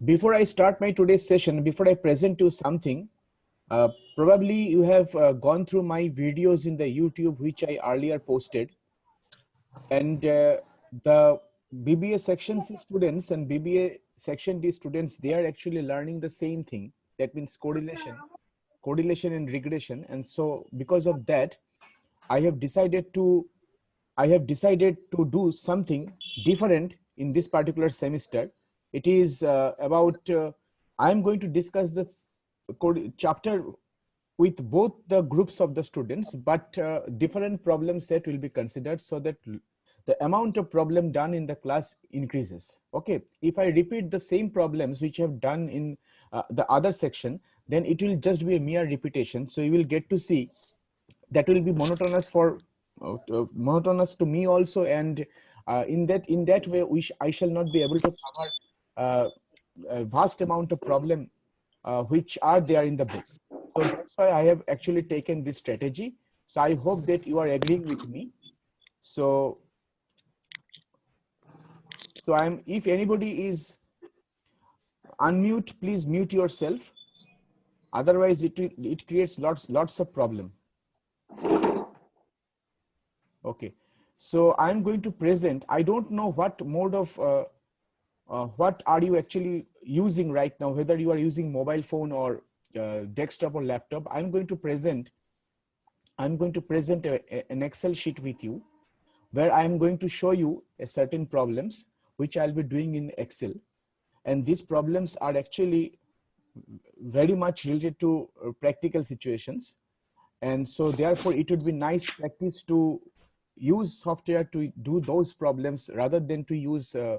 Before I start my today's session, before I present you something, probably you have gone through my videos in the YouTube, which I earlier posted. And the BBA Section C students and BBA Section D students, they are actually learning the same thing. That means correlation and regression. And so because of that, I have decided to do something different in this particular semester. It is about I'm going to discuss this chapter with both the groups of the students, but different problem set will be considered so that the amount of problem done in the class increases. Okay, if I repeat the same problems which I have done in the other section, then it will just be a mere repetition. So you will get to see that will be monotonous for monotonous to me also, and in that way I shall not be able to cover a vast amount of problem which are there in the book. So that's why I have actually taken this strategy. So I hope that you are agreeing with me. So I'm, if anybody is unmute, please mute yourself. Otherwise it creates lots of problem. Okay, so I'm going to present. I don't know what mode of what are you actually using right now, whether you are using mobile phone or desktop or laptop. I'm going to present an Excel sheet with you, where I'm going to show you a certain problems which I'll be doing in Excel. And these problems are actually very much related to practical situations. And so therefore it would be nice practice to use software to do those problems rather than to use uh,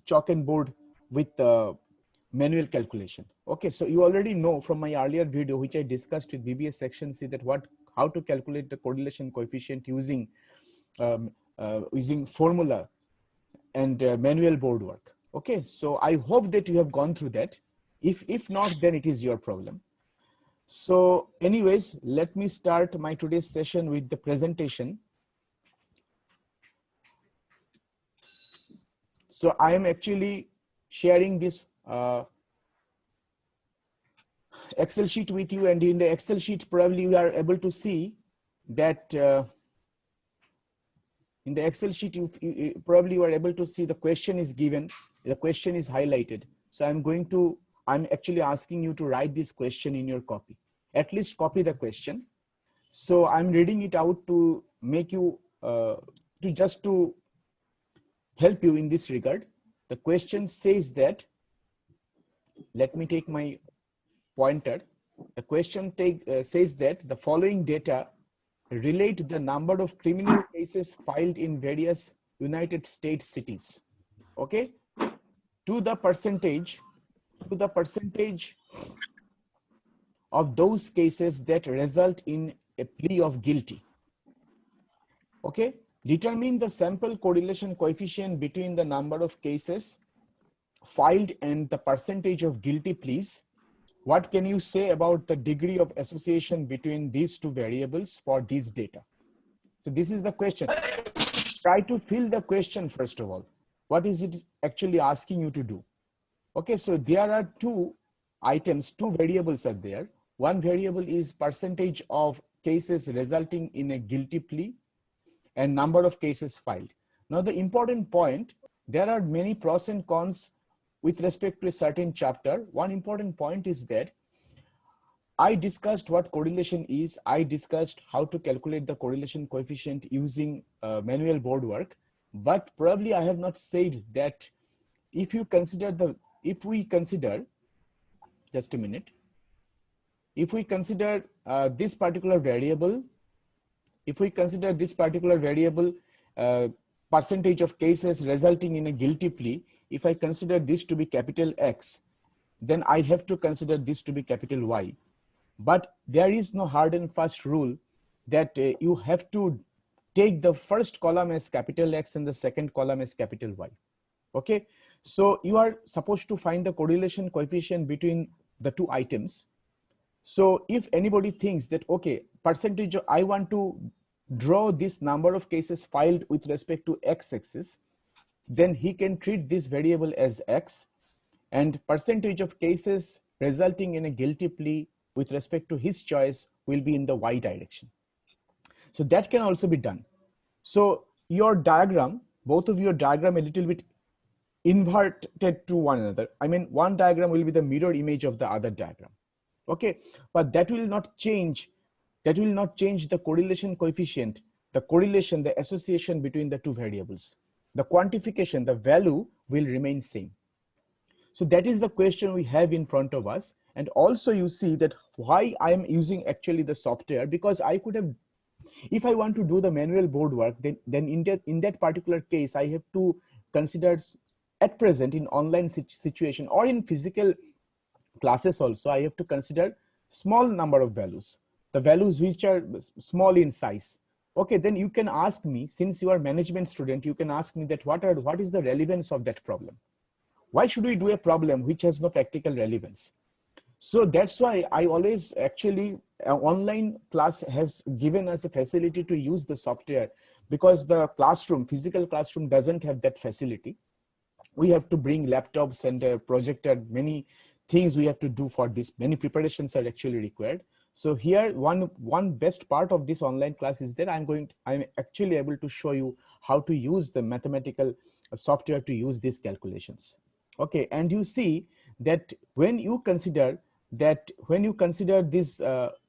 chalk and board with manual calculation. Okay, so you already know from my earlier video which I discussed with BBA Section C that how to calculate the correlation coefficient using using formula and manual board work. Okay, so I hope that you have gone through that. If not, then it is your problem. So anyways, let me start my today's session with the presentation. So I am actually sharing this Excel sheet with you, and in the Excel sheet probably you are able to see that in the Excel sheet you probably are able to see the question is given, the question is highlighted. So I'm actually asking you to write this question in your copy, at least copy the question. So I'm reading it out to make you to help you in this regard. The question says that, let me take my pointer. The question says that the following data relate the number of criminal cases filed in various United States cities, okay, to the percentage of those cases that result in a plea of guilty. Okay, determine the sample correlation coefficient between the number of cases filed and the percentage of guilty pleas. What can you say about the degree of association between these two variables for these data? So this is the question. Try to fill the question first of all. What is it actually asking you to do? Okay, so there are two items, two variables are there. One variable is percentage of cases resulting in a guilty plea and number of cases filed. Now the important point, there are many pros and cons with respect to a certain chapter. One important point is that I discussed what correlation is. I discussed how to calculate the correlation coefficient using manual board work, but probably I have not said that if we consider, just a minute, if we consider this particular variable, percentage of cases resulting in a guilty plea, if I consider this to be capital X, then I have to consider this to be capital Y. But there is no hard and fast rule that you have to take the first column as capital X and the second column as capital Y. Okay, so you are supposed to find the correlation coefficient between the two items. So if anybody thinks that, okay, percentage, I want to draw this number of cases filed with respect to X axis, then he can treat this variable as X and percentage of cases resulting in a guilty plea with respect to his choice will be in the Y direction. So that can also be done. So your diagram, both of your diagram a little bit inverted to one another. I mean, one diagram will be the mirror image of the other diagram. Okay, but that will not change. That will not change the correlation coefficient, the correlation, the association between the two variables. The quantification, the value will remain same. So that is the question we have in front of us. And also you see that why I am using actually the software, because I could have, if I want to do the manual board work, then in that particular case, I have to consider at present in online situation or in physical classes also, I have to consider small number of values, the values which are small in size. Okay, then you can ask me, since you are management student, you can ask me that what is the relevance of that problem? Why should we do a problem which has no practical relevance? So that's why I always actually, online class has given us a facility to use the software, because the classroom, physical classroom doesn't have that facility. We have to bring laptops and a projector, many things we have to do for this. Many preparations are actually required. So here, one best part of this online class is that I'm actually able to show you how to use the mathematical software to use these calculations. Okay, and you see that when you consider these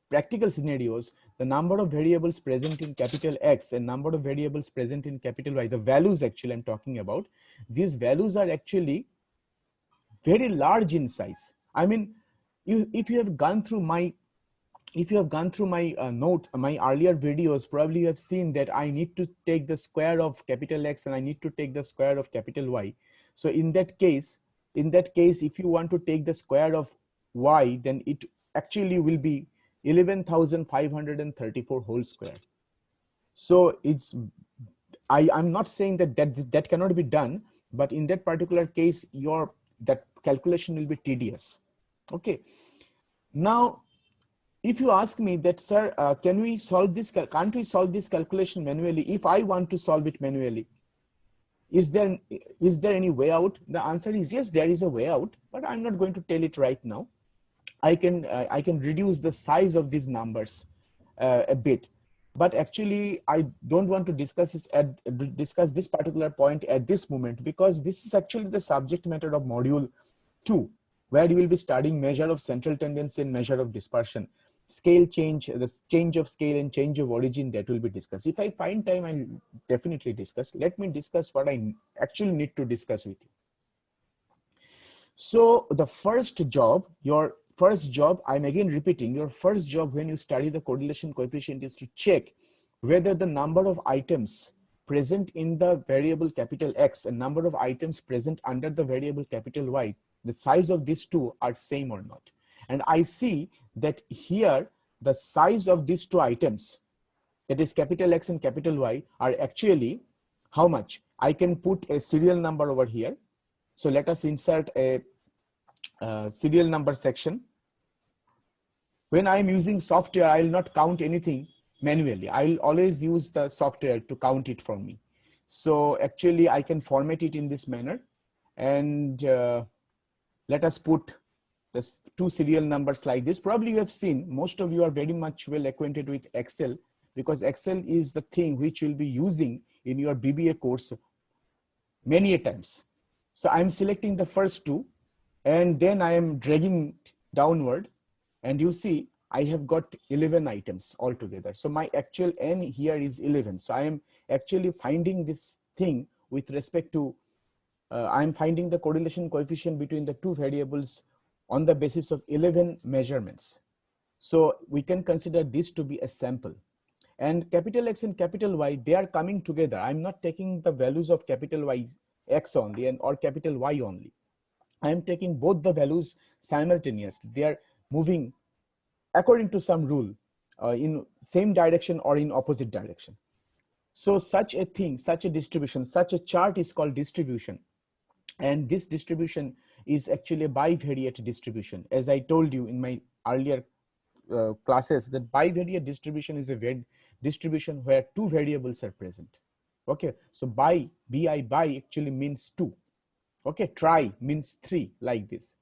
practical scenarios, the number of variables present in capital X and number of variables present in capital Y, the values actually I'm talking about, these values are actually very large in size. I mean, if you have gone through my my earlier videos, probably you have seen that I need to take the square of capital X and I need to take the square of capital Y. So in that case, if you want to take the square of Y, then it actually will be 11,534 whole square. So I'm not saying that cannot be done, but in that particular case, that calculation will be tedious. Okay. Now, if you ask me that, sir, can't we solve this calculation manually? If I want to solve it manually, is there any way out? The answer is yes, there is a way out, but I'm not going to tell it right now. I can reduce the size of these numbers a bit, but actually I don't want to discuss this particular point at this moment, because this is actually the subject matter of module 2, where you will be studying measure of central tendency and measure of dispersion. Scale change, the change of scale and change of origin, that will be discussed. If I find time, I'll definitely discuss. Let me discuss what I actually need to discuss with you. So the your first job, I'm again repeating, your first job when you study the correlation coefficient is to check whether the number of items present in the variable capital X and number of items present under the variable capital Y, the size of these two are same or not. And I see that here the size of these two items, that is capital X and capital Y, are actually how much? I can put a serial number over here. So let us insert a serial number section. When I am using software, I will not count anything manually. I will always use the software to count it for me. So actually I can format it in this manner, and let us put the two serial numbers like this. Probably you have seen, most of you are very much well acquainted with Excel, because Excel is the thing which you'll be using in your BBA course many a times. So I'm selecting the first two, and then I am dragging downward, and you see I have got 11 items altogether. So my actual N here is 11. So I am actually finding this thing with respect to, I'm finding the correlation coefficient between the two variables on the basis of 11 measurements. So we can consider this to be a sample. And capital X and capital Y, they are coming together. I'm not taking the values of capital Y X only or capital Y only. I am taking both the values simultaneously. They are moving according to some rule in same direction or in opposite direction. So such a thing, such a distribution, such a chart is called distribution. And this distribution is actually a bivariate distribution. As I told you in my earlier classes, that bivariate distribution is a distribution where two variables are present. Okay, so bi actually means two. Okay, try means 3, like this.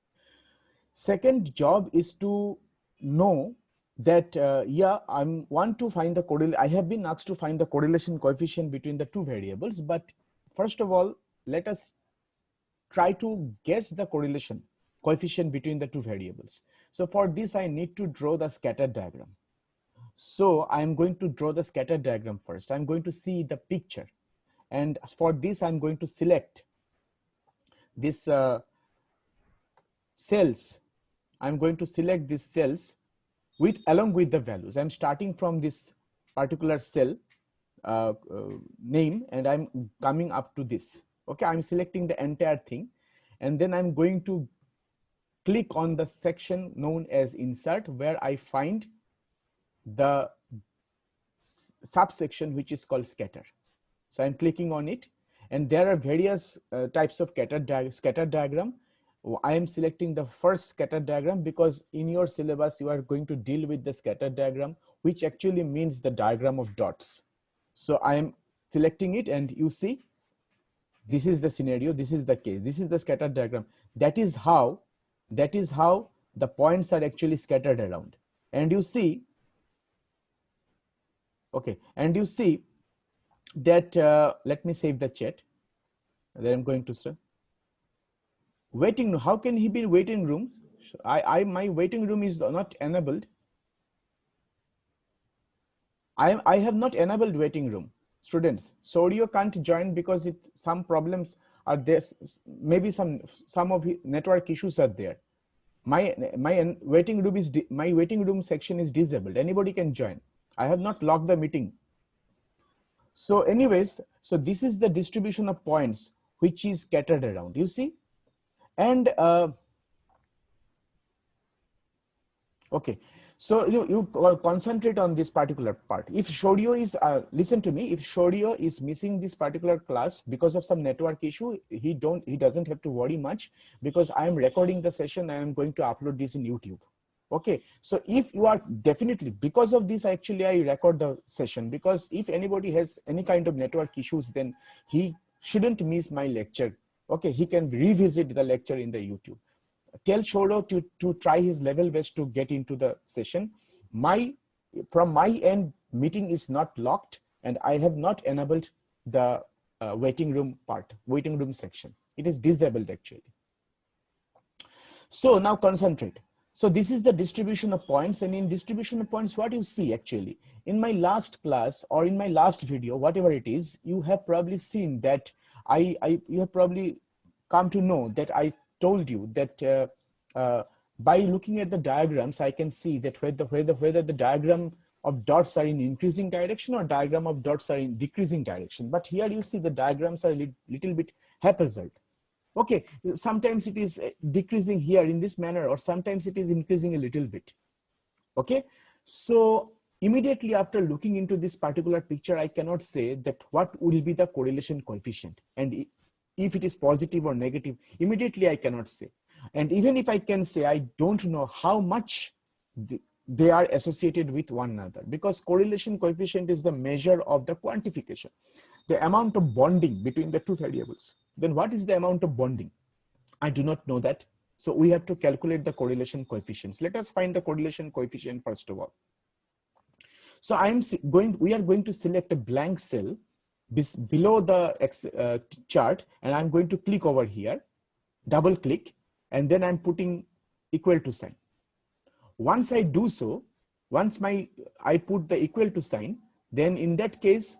Second job is to know that, yeah, I want to find the correlation. I have been asked to find the correlation coefficient between the two variables. But first of all, let us try to guess the correlation coefficient between the two variables. So for this, I need to draw the scatter diagram. So I'm going to draw the scatter diagram first. I'm going to see the picture. And for this, I'm going to select this cells. I'm going to select these cells along with the values. I'm starting from this particular cell name, and I'm coming up to this. Okay, I'm selecting the entire thing, and then I'm going to click on the section known as insert, where I find the subsection which is called scatter. So I'm clicking on it, and there are various types of scatter diagram. I am selecting the first scatter diagram because in your syllabus you are going to deal with the scatter diagram, which actually means the diagram of dots. So I am selecting it, and you see, this is the scenario, this is the case, this is the scatter diagram. That is how the points are actually scattered around. And you see, okay, and you see that, let me save the chat. Then I'm going to start. Waiting room, how can he be in waiting room? My waiting room is not enabled. I have not enabled waiting room. Students, Sorio can't join because some problems are there. Maybe some of network issues are there. My waiting room section is disabled. Anybody can join. I have not locked the meeting. So anyways, so this is the distribution of points which is scattered around, you see. And okay, so you concentrate on this particular part. If Shorio is, listen to me, if Shorio is missing this particular class because of some network issue, he doesn't have to worry much, because I am recording the session and I am going to upload this in YouTube. Okay, so if you are definitely, because of this, actually I record the session, because if anybody has any kind of network issues, then he shouldn't miss my lecture. Okay, he can revisit the lecture in the YouTube. Tell Shoro to try his level best to get into the session. From my end, meeting is not locked, and I have not enabled the waiting room section. It is disabled actually. So now concentrate. So this is the distribution of points, and in distribution of points, what you see actually in my last class or in my last video, whatever it is, you have probably seen that you have probably come to know that I told you that by looking at the diagrams, I can see that whether the diagram of dots are in increasing direction or diagram of dots are in decreasing direction. But here you see the diagrams are a little bit haphazard. Okay, sometimes it is decreasing here in this manner, or sometimes it is increasing a little bit. Okay, so immediately after looking into this particular picture, I cannot say that what will be the correlation coefficient, and if it is positive or negative, immediately I cannot say. And even if I can say, I don't know how much they are associated with one another, because correlation coefficient is the measure of the quantification, the amount of bonding between the two variables. Then what is the amount of bonding? I do not know that. So we have to calculate the correlation coefficients. Let us find the correlation coefficient first of all. So we are going to select a blank cell below the chart, and I'm going to click over here, double click, and then I'm putting equal to sign. Once I do so, once I put the equal to sign, then in that case,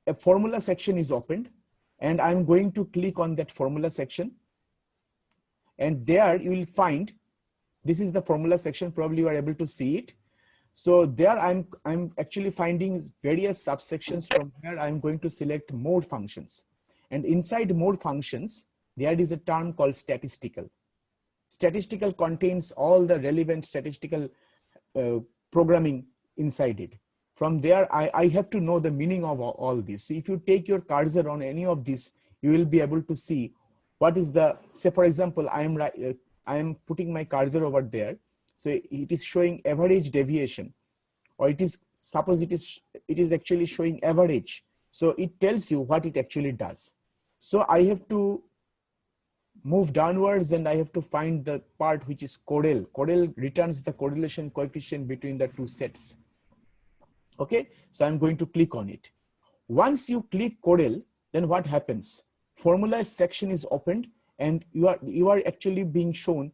a formula section is opened, and I'm going to click on that formula section, and there you will find, this is the formula section, probably you are able to see it. So there I'm actually finding various subsections. From here I'm going to select more functions, and inside more functions there is a term called statistical. Statistical contains all the relevant statistical programming inside it. From there, I have to know the meaning of all this. So if you take your cursor on any of this, you will be able to see what is the, say for example, I am putting my cursor over there. So it is showing average deviation, or it is, suppose it is actually showing average So it tells you what it actually does. So I have to move downwards and I have to find the part which is COREL. COREL returns the correlation coefficient between the two sets. Okay, so I'm going to click on it. Once you click COREL, then what happens? Formula section is opened and you are actually being shown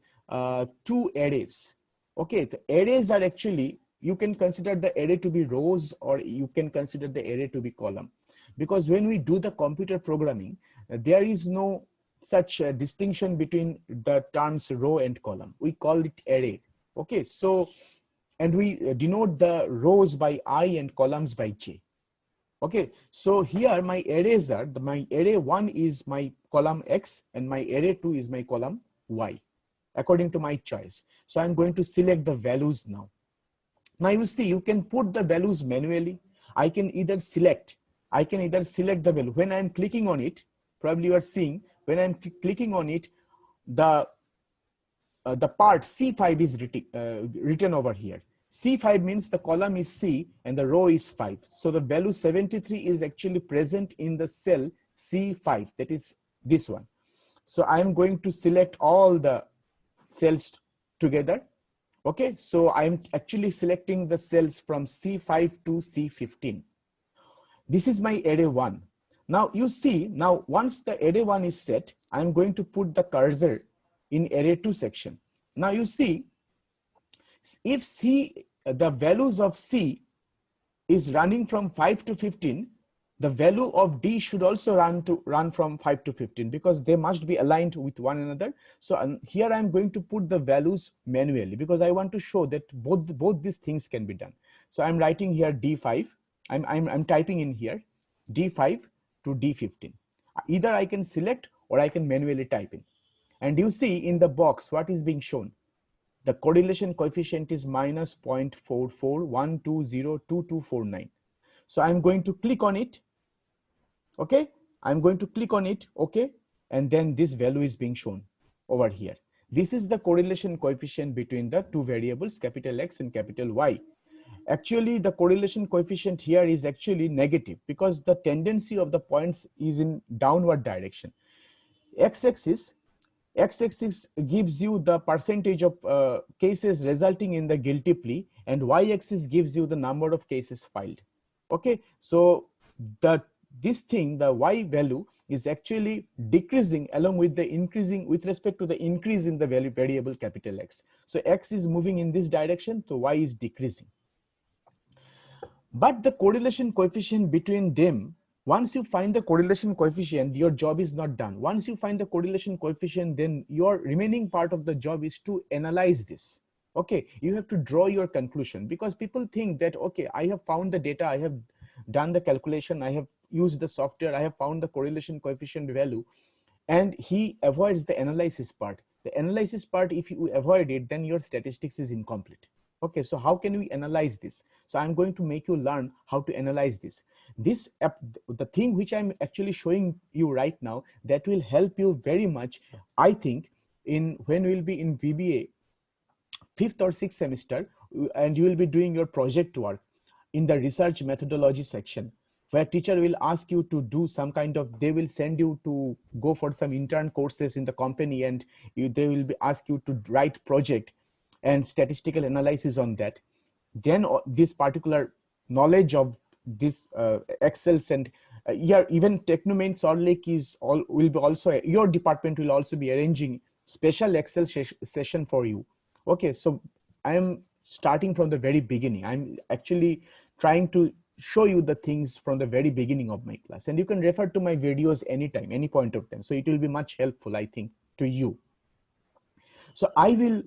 two arrays. Okay, the arrays are actually, you can consider the array to be rows or you can consider the array to be column. Because when we do the computer programming, there is no such distinction between the terms row and column. We call it array. Okay, so, and we denote the rows by I and columns by J. Okay, so here my arrays are, my array 1 is my column X and my array 2 is my column Y, according to my choice. So I'm going to select the values now. Now you see, you can put the values manually. I can either select the value. When I'm clicking on it, probably you are seeing, when I'm clicking on it, the part C5 is written over here. C5 means the column is C and the row is 5. So the value 73 is actually present in the cell C5, that is this one. So I'm going to select all the cells together. Okay, so I'm actually selecting the cells from C5 to C15. This is my array 1. Now you see, now once the array 1 is set, I'm going to put the cursor in array 2 section. Now you see, if C, the values of C is running from 5 to 15, the value of D should also run from 5 to 15 because they must be aligned with one another. So here I'm going to put the values manually because I want to show that both these things can be done. So I'm writing here D5. I'm typing in here D5 to D15. Either I can select or I can manually type in. And you see in the box what is being shown. The correlation coefficient is minus 0.4412022249. So I'm going to click on it. Okay, I'm going to click on it. Okay, and then this value is being shown over here. This is the correlation coefficient between the two variables, capital X and capital Y. Actually, the correlation coefficient here is actually negative because the tendency of the points is in downward direction. X-axis gives you the percentage of cases resulting in the guilty plea, and Y-axis gives you the number of cases filed. Okay, so the Y value is actually decreasing along with the increasing with respect to the increase in the variable capital X. So X is moving in this direction, so Y is decreasing. But the correlation coefficient between them, once you find the correlation coefficient, your job is not done. Once you find the correlation coefficient, then your remaining part of the job is to analyze this. Okay, you have to draw your conclusion because people think that, okay, I have found the data, I have done the calculation, I have used the software, I have found the correlation coefficient value, and he avoids the analysis part. The analysis part, if you avoid it, then your statistics is incomplete. Okay, so how can we analyze this? So I'm going to make you learn how to analyze this. The thing which I'm actually showing you right now, that will help you very much, I think, when we'll be in VBA 5th or 6th semester, and you will be doing your project work in the research methodology section, where teacher will ask you to do some kind of, they will send you to go for some intern courses in the company, and they will ask you to write project and statistical analysis on that. Then this particular knowledge of this Excels and even Technomain Salt Lake will be also, your department will also be arranging special Excel session for you. Okay, so I am starting from the very beginning. I'm actually trying to show you the things from the very beginning of my class, and you can refer to my videos anytime, any point of time. So it will be much helpful, I think, to you. So I will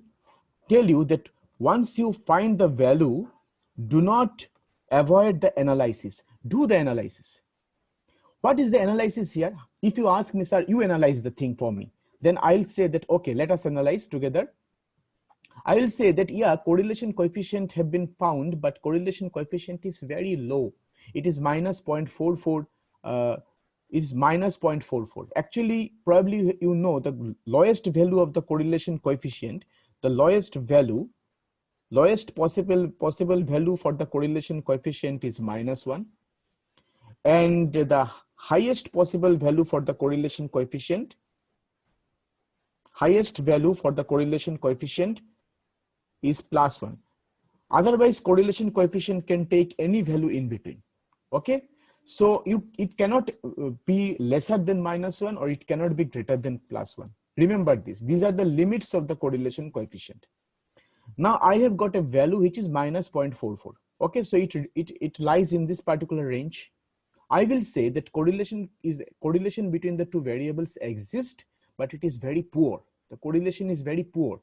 tell you that once you find the value, do not avoid the analysis. Do the analysis. What is the analysis here? If you ask me, sir, you analyze the thing for me, then I'll say that, okay, let us analyze together. I will say that, yeah, correlation coefficient have been found, but correlation coefficient is very low. It is minus 0.44. Is minus 0.44. Actually, probably you know the lowest value of the correlation coefficient, the lowest possible value for the correlation coefficient is -1. And the highest possible value for the correlation coefficient, highest value for the correlation coefficient is +1. Otherwise, correlation coefficient can take any value in between. Okay, so it cannot be lesser than -1 or it cannot be greater than +1. Remember this. These are the limits of the correlation coefficient. Now I have got a value which is -0.44. Okay, so it lies in this particular range. I will say that correlation between the two variables exist, but it is very poor. The correlation is very poor.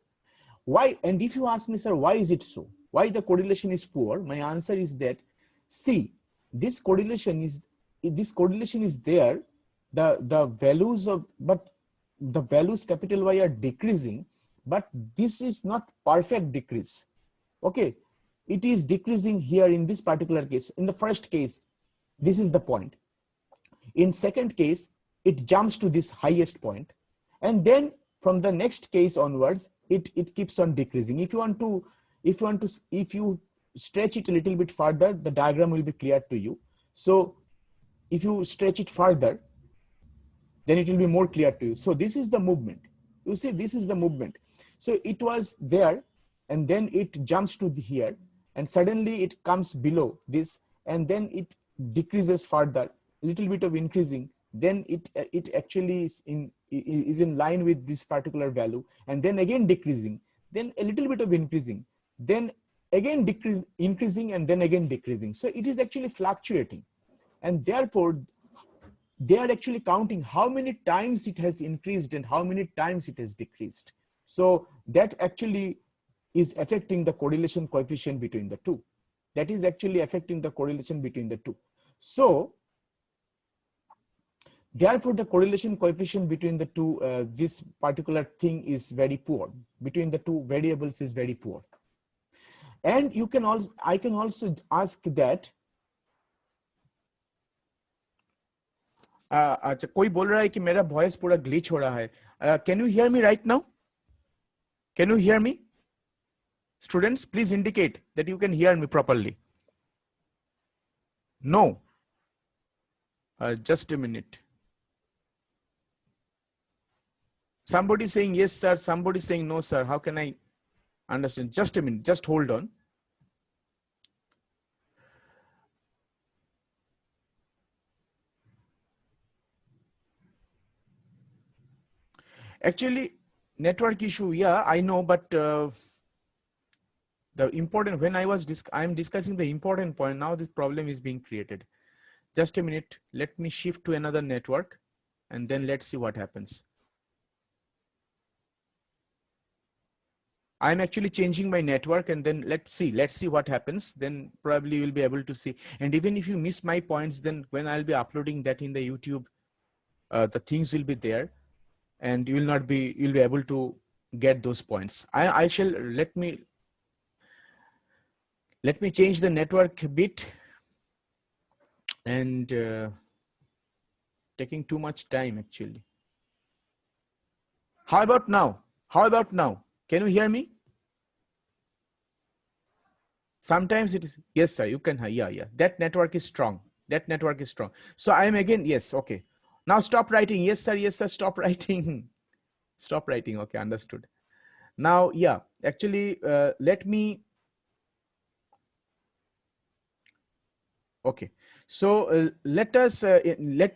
Why? And if you ask me, sir, why is it so? Why the correlation is poor? My answer is that, see, this correlation is there. The values of, but the values capital Y are decreasing, but this is not perfect decrease. Okay, it is decreasing here in this particular case. In the first case, this is the point. In second case, it jumps to this highest point, and then from the next case onwards, it keeps on decreasing. If you stretch it a little bit further, the diagram will be clear to you. So if you stretch it further, then it will be more clear to you. So this is the movement. You see, this is the movement. So it was there, and then it jumps to here, and suddenly it comes below this, and then it decreases further, a little bit of increasing. Then it actually is in line with this particular value, and then again decreasing, then a little bit of increasing, then again increasing, and then again decreasing. So it is actually fluctuating, and therefore they are actually counting how many times it has increased and how many times it has decreased. So that actually is affecting the correlation coefficient between the two. That is actually affecting the correlation between the two. So therefore, the correlation coefficient between the two, this particular thing is very poor. Between the two variables is very poor. And you can also, I can also ask that, अच्छा कोई बोल रहा है कि मेरा voice पूरा glitch हो रहा है. Can you hear me right now? Can you hear me? Students, please indicate that you can hear me properly. No. Just a minute. Somebody saying yes, sir. Somebody saying no, sir. How can I understand? Just a minute. Just hold on. Actually, network issue. Yeah, I know, but the important, when I'm discussing the important point, now this problem is being created. Just a minute. Let me shift to another network, and then let's see what happens. I'm actually changing my network, and then let's see what happens. Then probably you'll be able to see. And even if you miss my points, then when I'll be uploading that in the YouTube, the things will be there, and you'll be able to get those points. I shall, let me change the network a bit, and taking too much time actually. How about now? How about now? Can you hear me? Sometimes it is, yes, sir, you can, yeah. That network is strong. That network is strong. So I am again, yes, okay. Now stop writing. Yes, sir, stop writing. Stop writing, okay, understood. Now, yeah, actually, let me, okay. So let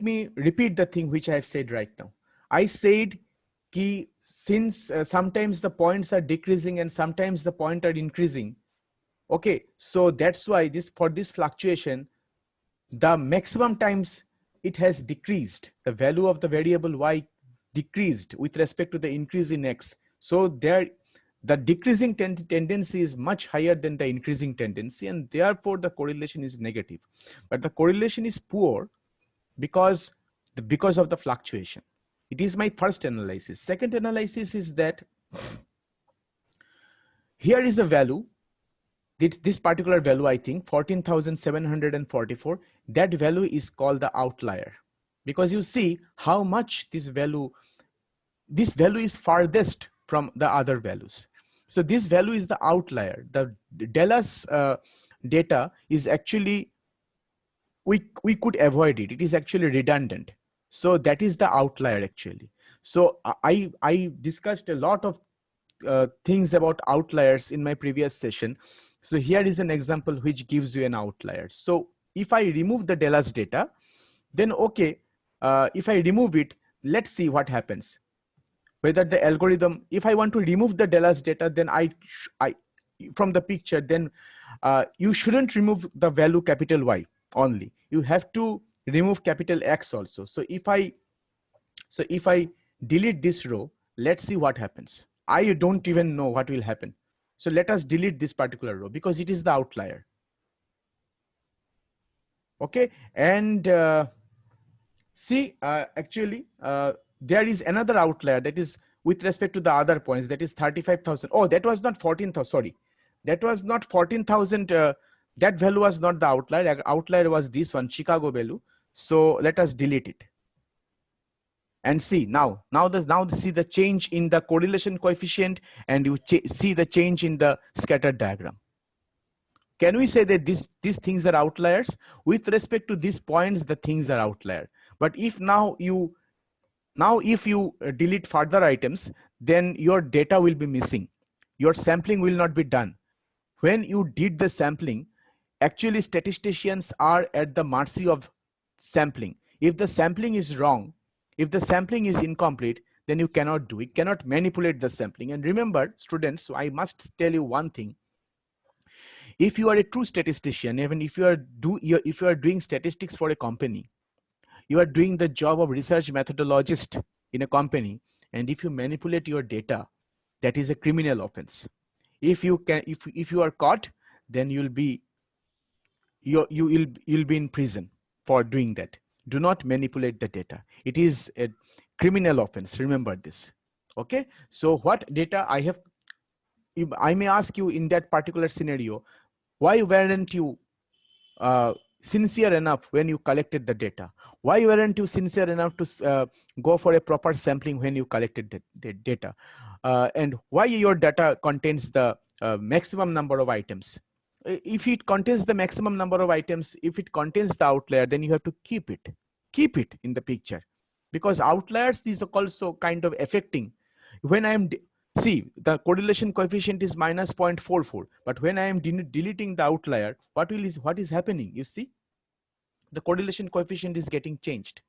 me repeat the thing which I have said right now. I said कि since sometimes the points are decreasing and sometimes the points are increasing. Okay, so that's why for this fluctuation, the maximum times it has decreased. The value of the variable y decreased with respect to the increase in x. So the decreasing tendency is much higher than the increasing tendency, and therefore the correlation is negative. But the correlation is poor because of the fluctuation. It is my first analysis. Second analysis is that here is a value, this particular value, I think 14,744, that value is called the outlier, because you see how much this value is farthest from the other values. So this value is the outlier. The Dallas data is actually we could avoid it. It is actually redundant. So that is the outlier actually. So I discussed a lot of things about outliers in my previous session. So here is an example which gives you an outlier. So if I remove the Dallas data, then okay, if I remove it, let's see what happens. Whether the algorithm, if I want to remove the Dallas data, then I from the picture, then you shouldn't remove the value capital Y only. You have to remove capital X also. So if I delete this row, let's see what happens. I don't even know what will happen. So let us delete this particular row because it is the outlier. Okay, and see, actually, there is another outlier that is with respect to the other points, that is 35,000. Oh, that was not 14,000. Sorry, that was not 14,000. That value was not the outlier. Outlier was this one, Chicago value. So let us delete it. And see now see the change in the correlation coefficient, and you see the change in the scatter diagram. Can we say that these things are outliers? With respect to these points, the things are outlier. But if now if you delete further items, then your data will be missing. Your sampling will not be done. When you did the sampling, actually statisticians are at the mercy of sampling. If the sampling is wrong, if the sampling is incomplete, then you cannot do it, cannot manipulate the sampling. And remember, students, so I must tell you one thing. If you are a true statistician, even if you are doing statistics for a company, you are doing the job of research methodologist in a company, and if you manipulate your data, that is a criminal offense. If you are caught, then you'll be in prison for doing that. Do not manipulate the data. It is a criminal offense. Remember this. Okay. So what data I have, I may ask you in that particular scenario, why weren't you sincere enough when you collected the data? Why weren't you sincere enough to go for a proper sampling when you collected the data? And why your data contains the maximum number of items? If it contains the maximum number of items, if it contains the outlier, then you have to keep it in the picture, because outliers is also kind of affecting. When I am see, the correlation coefficient is minus 0.44, but when I am deleting the outlier, what is happening? You see, the correlation coefficient is getting changed.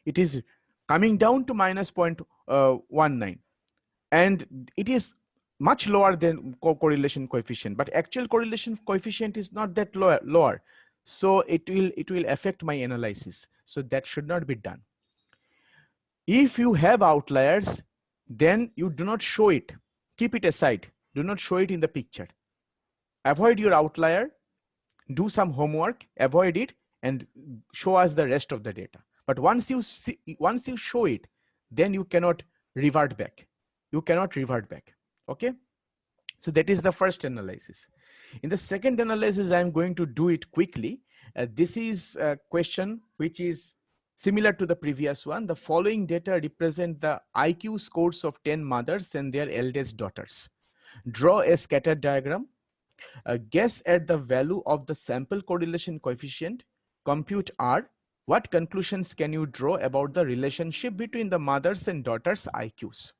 It is coming down to minus 0.19, and it is much lower than correlation coefficient, but actual correlation coefficient is not that lower. So it will affect my analysis. So that should not be done. If you have outliers, then you do not show it. Keep it aside. Do not show it in the picture. Avoid your outlier. Do some homework. Avoid it and show us the rest of the data. But once you show it, then you cannot revert back. You cannot revert back. Okay. So that is the first analysis. In the second analysis, I am going to do it quickly. This is a question which is similar to the previous one. The following data represent the IQ scores of 10 mothers and their eldest daughters. Draw a scatter diagram. Guess at the value of the sample correlation coefficient. Compute R. What conclusions can you draw about the relationship between the mothers and daughters' IQs?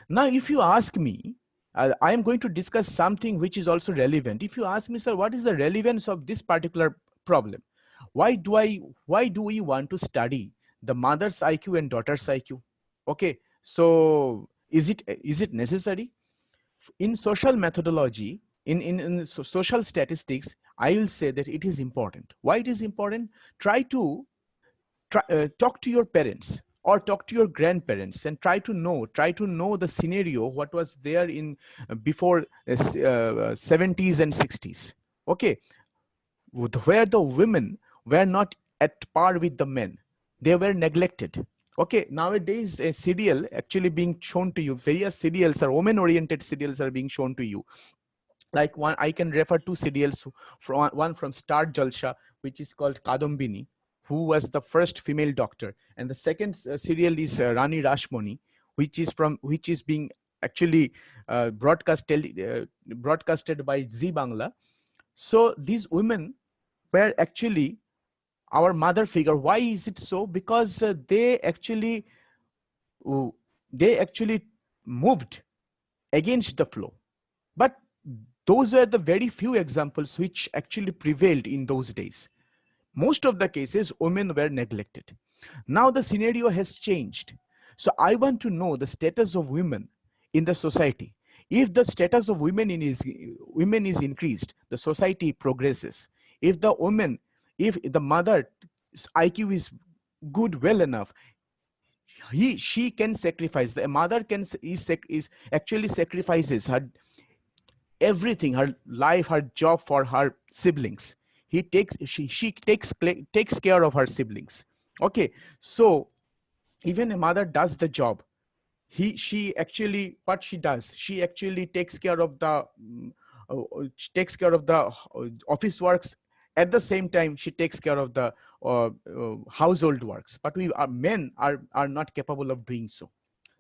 Now, if you ask me, I am going to discuss something which is also relevant. If you ask me, sir, what is the relevance of this particular problem? Why do we want to study the mother's IQ and daughter's IQ? Okay, so is it necessary? In social methodology, in social statistics, I will say that it is important. Why it is important? Try to talk to your parents or talk to your grandparents and try to know the scenario what was there in before 70s and 60s. Okay, where the women were not at par with the men, they were neglected. Okay, nowadays a serial actually being shown to you, various serials are women oriented serials are being shown to you. Like one, I can refer to serials from one from Star Jalsha, which is called Kadambini, who was the first female doctor, and the second serial is Rani Rashmoni, which is being actually broadcasted by Zee Bangla. So these women were actually our mother figure. Why is it so? Because uh, they actually moved against the flow. But those were the very few examples which actually prevailed in those days. Most of the cases, women were neglected. Now the scenario has changed. So I want to know the status of women in the society. If the status of women is increased, the society progresses. If the woman, if the mother's IQ is good well enough, she can sacrifice. The mother can is actually sacrifices her everything, her life, her job for her siblings. She takes care of her siblings. Okay, so even a mother does the job. She actually, what she does, she actually takes care of the she takes care of the office works. At the same time, she takes care of the household works. But we are men are not capable of doing so.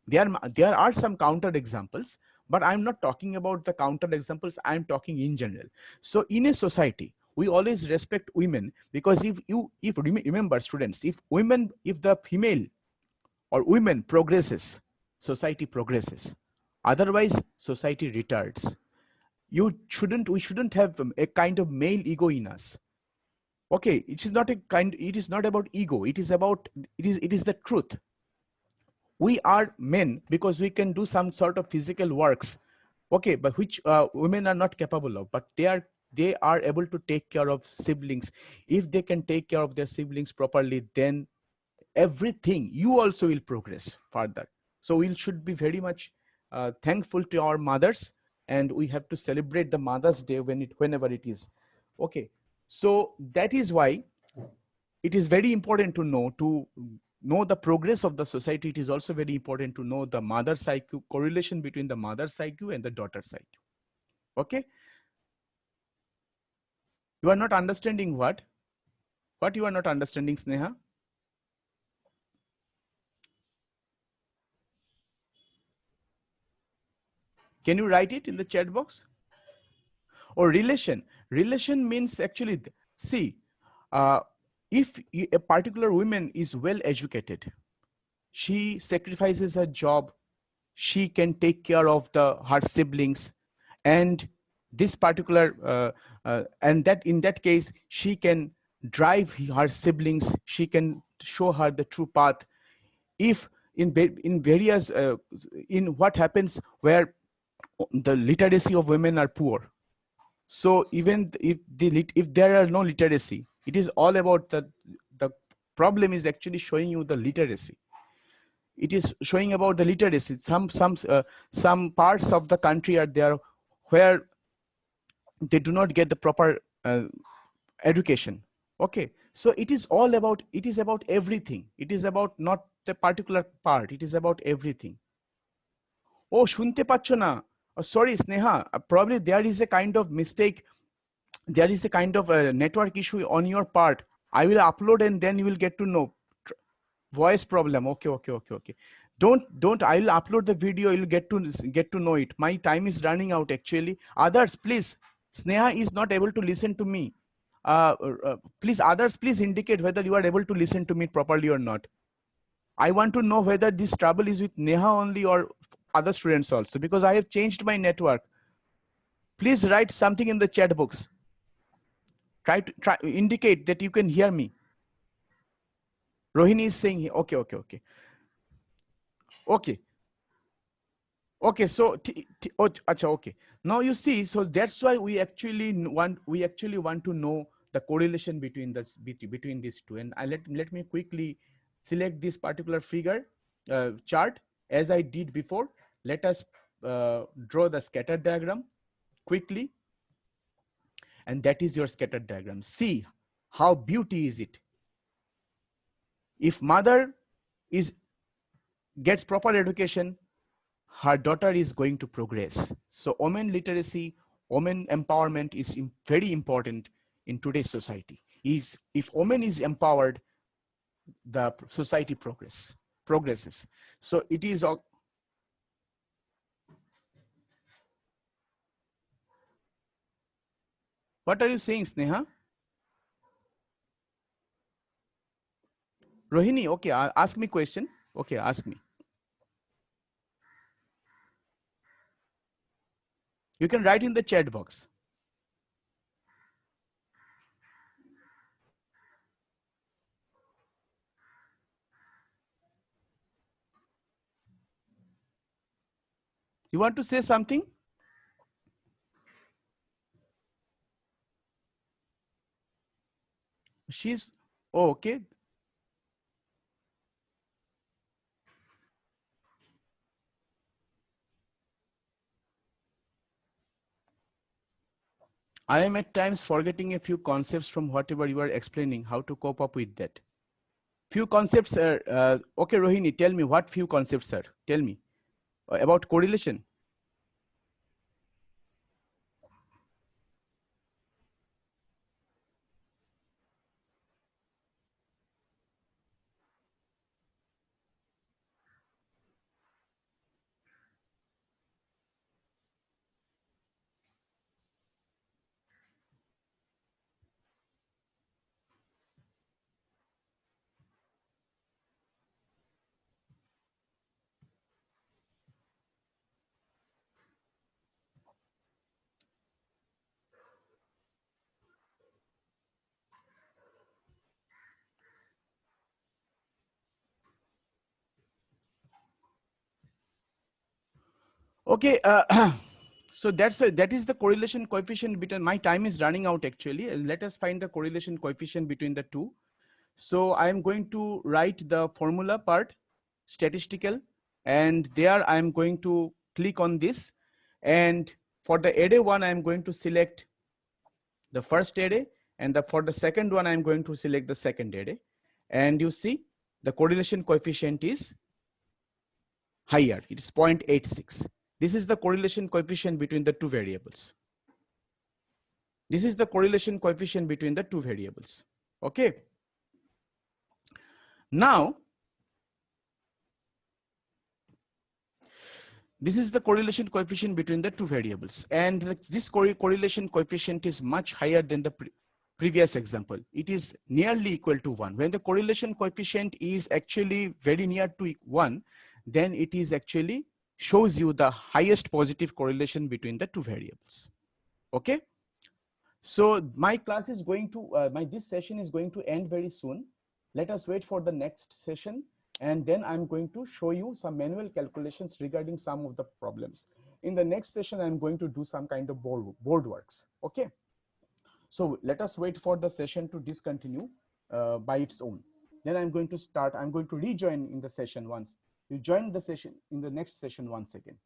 There are some counter examples, but I'm not talking about the counter examples. I'm talking in general. So in a society, we always respect women, because if remember students, if the female or women progresses, society progresses. Otherwise, society retards. We shouldn't have a kind of male ego in us. Okay, it is not about ego. It is the truth. We are men because we can do some sort of physical works, okay, but which women are not capable of. But they are able to take care of siblings. If they can take care of their siblings properly, then everything, you also will progress further. So we should be very much thankful to our mothers, and we have to celebrate the Mother's Day whenever it is. Okay, so that is why it is very important to know the progress of the society. It is also very important to know the mother's IQ, correlation between the mother's IQ and the daughter's IQ. Okay, you are not understanding what you are not understanding, Sneha? Can you write it in the chat box? Or relation means actually, see, uh, if a particular woman is well educated, she sacrifices her job, she can take care of her siblings, and this particular and that in that case she can drive her siblings, she can show her the true path. If in various in what happens where the literacy of women are poor, so even if there are no literacy, it is all about the problem is actually showing you the literacy. It is showing about the literacy. Some parts of the country are there where they do not get the proper education. Okay, so it is about everything. It is about not the particular part, it is about everything. ও শুনতে পাচ্ছ না? Sorry Sneha, probably there is a kind of mistake, there is a kind of a network issue on your part. I will upload and then you will get to know. Voice problem. Okay. Don't I will upload the video, you'll get to know it. My time is running out actually. Others, please. Sneha is not able to listen to me. Please, others, please indicate whether you are able to listen to me properly or not. I want to know whether this trouble is with Neha only or other students also, because I have changed my network. Please write something in the chat box. Try indicate that you can hear me. Rohini is saying okay. Okay, so acha, okay. Now you see, so that's why we actually want to know the correlation between these two. And let me quickly select this particular figure chart as I did before. Let us draw the scatter diagram quickly, and that is your scatter diagram. See how beauty is it. If mother gets proper education, her daughter is going to progress. So women literacy, women empowerment is very important in today's society. If women is empowered, the society progresses. So it is all. What are you saying, Sneha? Rohini, okay, ask me question. Okay, ask me. You can write in the chat box. You want to say something? She's, oh, okay. I am at times forgetting a few concepts from whatever you are explaining, how to cope up with that. Few concepts are, okay, Rohini, tell me what few concepts are. Tell me about correlation. Okay, so that is the correlation coefficient between, my time is running out actually. Let us find the correlation coefficient between the two. So I am going to write the formula part, statistical, and there I am going to click on this. And for the array one, I am going to select the first array, and for the second one, I am going to select the second array. And you see the correlation coefficient is higher, it is 0.86. This is the correlation coefficient between the two variables. This is the correlation coefficient between the two variables. Okay. Now, this is the correlation coefficient between the two variables. And this correlation coefficient is much higher than the previous example. It is nearly equal to 1. When the correlation coefficient is actually very near to 1, then it is actually shows you the highest positive correlation between the two variables. Okay. So my class is going to, this session is going to end very soon. Let us wait for the next session. And then I'm going to show you some manual calculations regarding some of the problems. In the next session, I'm going to do some kind of board works. Okay. So let us wait for the session to discontinue by its own. Then I'm going to start, I'm going to rejoin in the session once. You join the session in the next session once again.